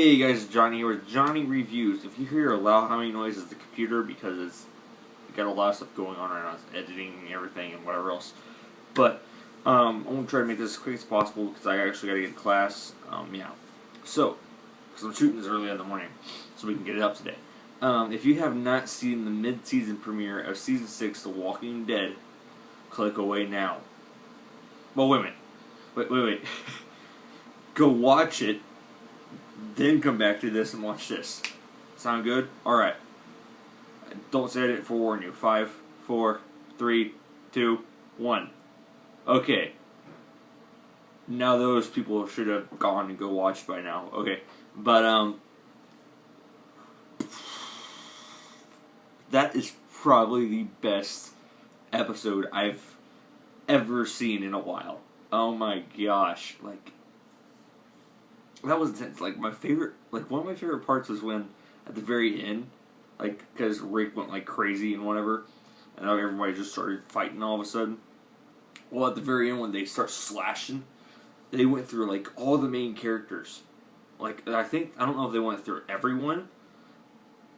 Hey guys, it's Johnny here with Johnny Reviews. If you hear a loud humming noise, it's the computer because it's got a lot of stuff going on right now. It's editing and everything and whatever else. But I'm going to try to make this as quick as possible because I actually got to get to class. So, because I'm shooting this early in the morning so we can get it up today. If you have not seen the mid-season premiere of Season 6 The Walking Dead, click away now. Well, wait a minute. Wait. Go watch it. Then come back to this and watch this. Sound good? Alright. Don't say I didn't forewarn you. 5, 4, 3, 2, 1. Okay. Now those people should have gone and go watch by now. Okay. But, that is probably the best episode I've ever seen in a while. Oh my gosh. That was intense. One of my favorite parts was when, at the very end, because Rick went crazy and whatever, and everybody just started fighting all of a sudden. Well, at the very end, when they start slashing, they went through, all the main characters. I don't know if they went through everyone,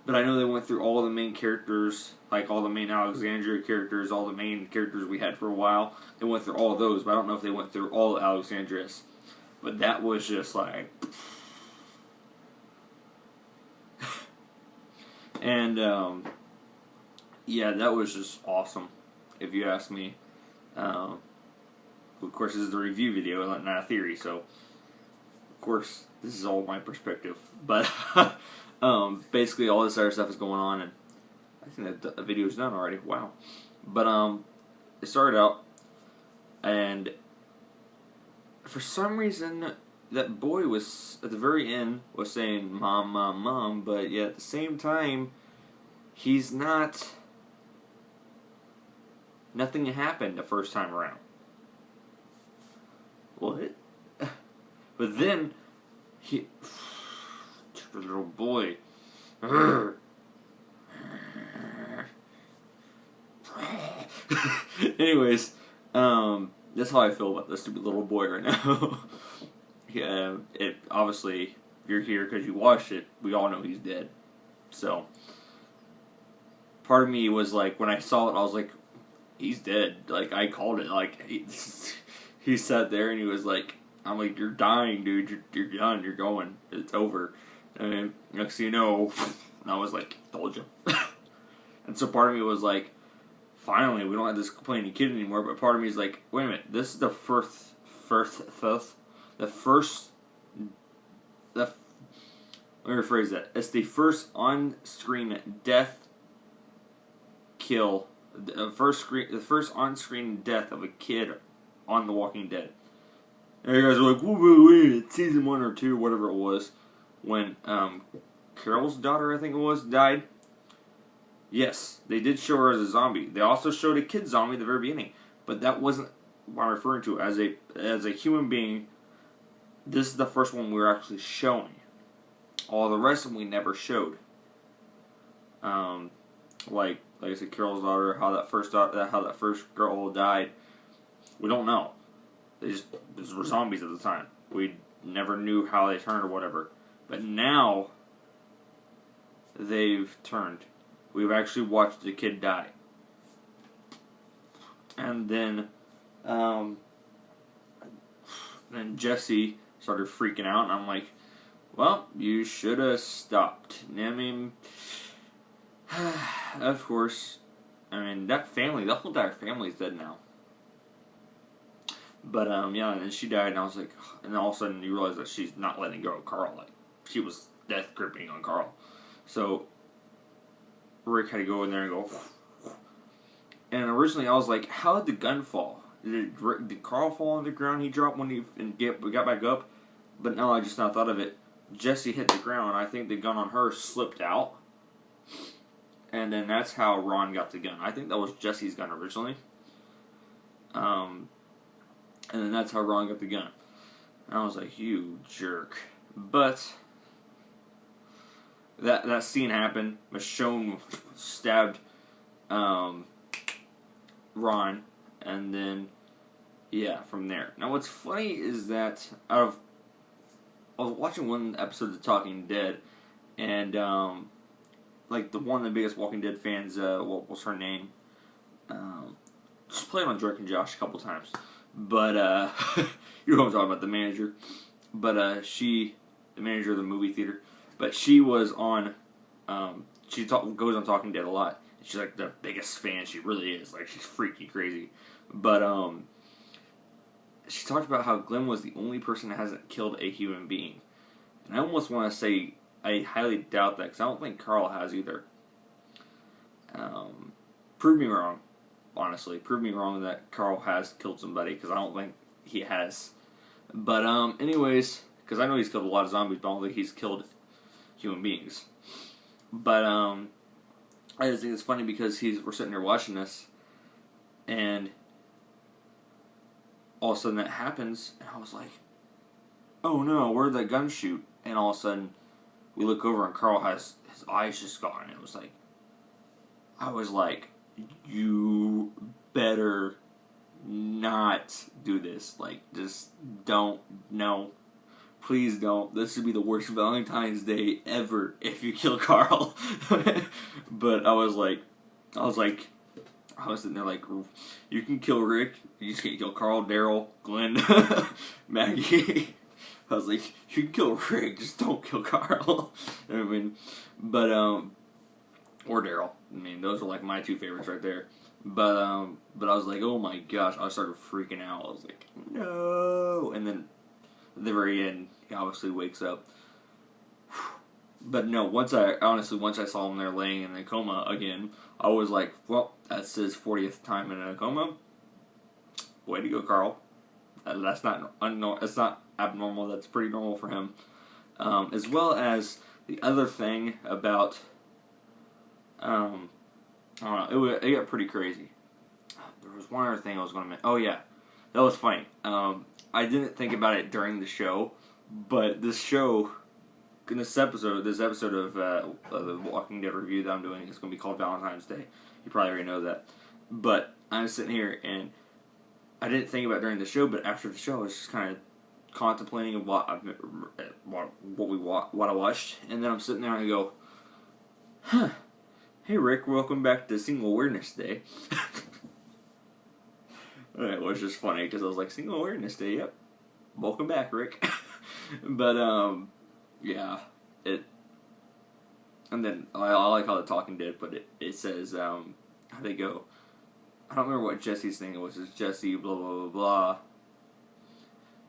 but I know they went through all the main characters, all the main Alexandria characters, all the main characters we had for a while. They went through all of those, but I don't know if they went through all the Alexandrias. But that was just and, yeah, that was just awesome, if you ask me. Of course, this is the review video, not a theory, so, of course, this is all my perspective. But, basically, all this other stuff is going on, and I think that the video's done already. Wow. But, it started out, and for some reason, that boy was, at the very end, was saying, "Mom, Mom, Mom," but yet at the same time, he's not, nothing happened the first time around. What? But then, the little boy, anyways, that's how I feel about this stupid little boy right now. Yeah, obviously, if you're here because you watched it, we all know he's dead. So, part of me was when I saw it, I was like, he's dead. I called it. He sat there and he was I'm like, you're dying, dude. You're done. You're going. It's over. And next thing you know, and I was like, told you. And so part of me was finally, we don't have this complaining kid anymore. But part of me is wait a minute, this is the let me rephrase that. It's the first on-screen death kill, the first on-screen death of a kid on The Walking Dead. And you guys are like, wait, season 1 or 2, whatever it was, when Carol's daughter, I think it was, died. Yes, they did show her as a zombie. They also showed a kid zombie at the very beginning, but that wasn't what I'm referring to. As a human being, this is the first one we were actually showing. All the rest of them we never showed. Like I said, Carol's daughter, how that first girl died, we don't know. These were zombies at the time. We never knew how they turned or whatever. But now they've turned. We've actually watched the kid die. And then Jesse started freaking out, and I'm like, well, you should have stopped. I mean, of course, that family, the whole entire family's dead now. But, yeah, and then she died, and I was like, and then all of a sudden you realize that she's not letting go of Carl. She was death gripping on Carl. So, Rick had to go in there and go, and originally I was like, how did the gun fall? Did Carl fall on the ground? He dropped when he got back up? But no, I just now thought of it. Jesse hit the ground, and I think the gun on her slipped out. And then that's how Ron got the gun. I think that was Jesse's gun originally. And then that's how Ron got the gun. And I was like, you jerk. But that scene happened. Michonne stabbed Ron, and then yeah, from there. Now what's funny is that out of I was watching one episode of Talking Dead, and like the one of the biggest Walking Dead fans, what was her name? She's played on Drake and Josh a couple times, but you know what I'm talking about, the manager. But the manager of the movie theater, but she was on. Goes on Talking Dead a lot. She's like the biggest fan. She really is. Like, she's freaky crazy. But she talked about how Glenn was the only person that hasn't killed a human being. And I almost want to say I highly doubt that, because I don't think Carl has either. Prove me wrong, honestly. Prove me wrong that Carl has killed somebody, because I don't think he has. But anyways, because I know he's killed a lot of zombies, but I don't think he's killed human beings. But I just think it's funny because we're sitting there watching this, and all of a sudden that happens, and I was like, oh no, where'd that gun shoot? And all of a sudden, we look over and Carl has his eyes just gone. It was like, I was like, you better not do this. Like, just don't, no. Please don't. This would be the worst Valentine's Day ever if you kill Carl. But I was sitting there like, you can kill Rick, you just can't kill Carl, Daryl, Glenn, Maggie. I was like, you can kill Rick, just don't kill Carl. I mean, but or Daryl. I mean, those are like my two favorites right there. But I was like, oh my gosh, I started freaking out. I was like, no. And then at the very end, he obviously wakes up. But no, once I saw him there laying in a coma again, I was like, well, that's his 40th time in a coma. Way to go, Carl. That's not abnormal. That's pretty normal for him. As well as the other thing about, I don't know, it got pretty crazy. There was one other thing I was going to mention. Oh yeah, that was funny. I didn't think about it during the show, but this episode of the Walking Dead review that I'm doing is going to be called Valentine's Day. You probably already know that. But I'm sitting here, and I didn't think about it during the show, but after the show, I was just kind of contemplating what I watched, and then I'm sitting there and I go, huh, hey Rick, welcome back to Single Awareness Day. It was just funny, because I was like, Single Awareness Day, yep. Welcome back, Rick. But, yeah, and then, I like how the Talking Dead, but it says, how they go, I don't remember what Jesse's thing was. It's Jesse, blah, blah, blah, blah.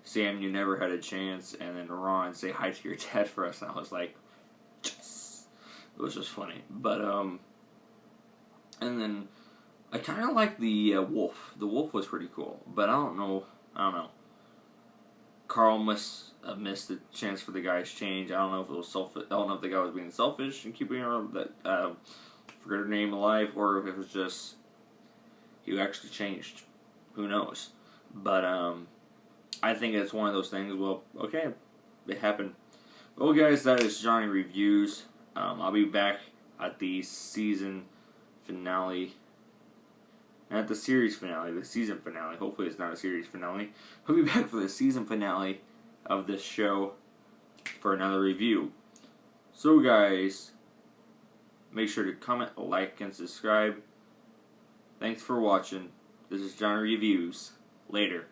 Sam, you never had a chance. And then Ron, say hi to your dad for us. And I was like, yes. It was just funny. But, and then, I kind of like the wolf. The wolf was pretty cool. But I don't know. Carl must have missed the chance for the guy's change. I don't know if it was selfish. I don't know if the guy was being selfish and keeping her forget her name alive, or if it was just he actually changed. Who knows? But I think it's one of those things. Well, okay, it happened. Well, guys, that is Johnny Reviews. I'll be back at the season finale. Not the series finale, the season finale. Hopefully it's not a series finale. I'll be back for the season finale of this show for another review. So guys, make sure to comment, like, and subscribe. Thanks for watching. This is Johnny Reviews. Later.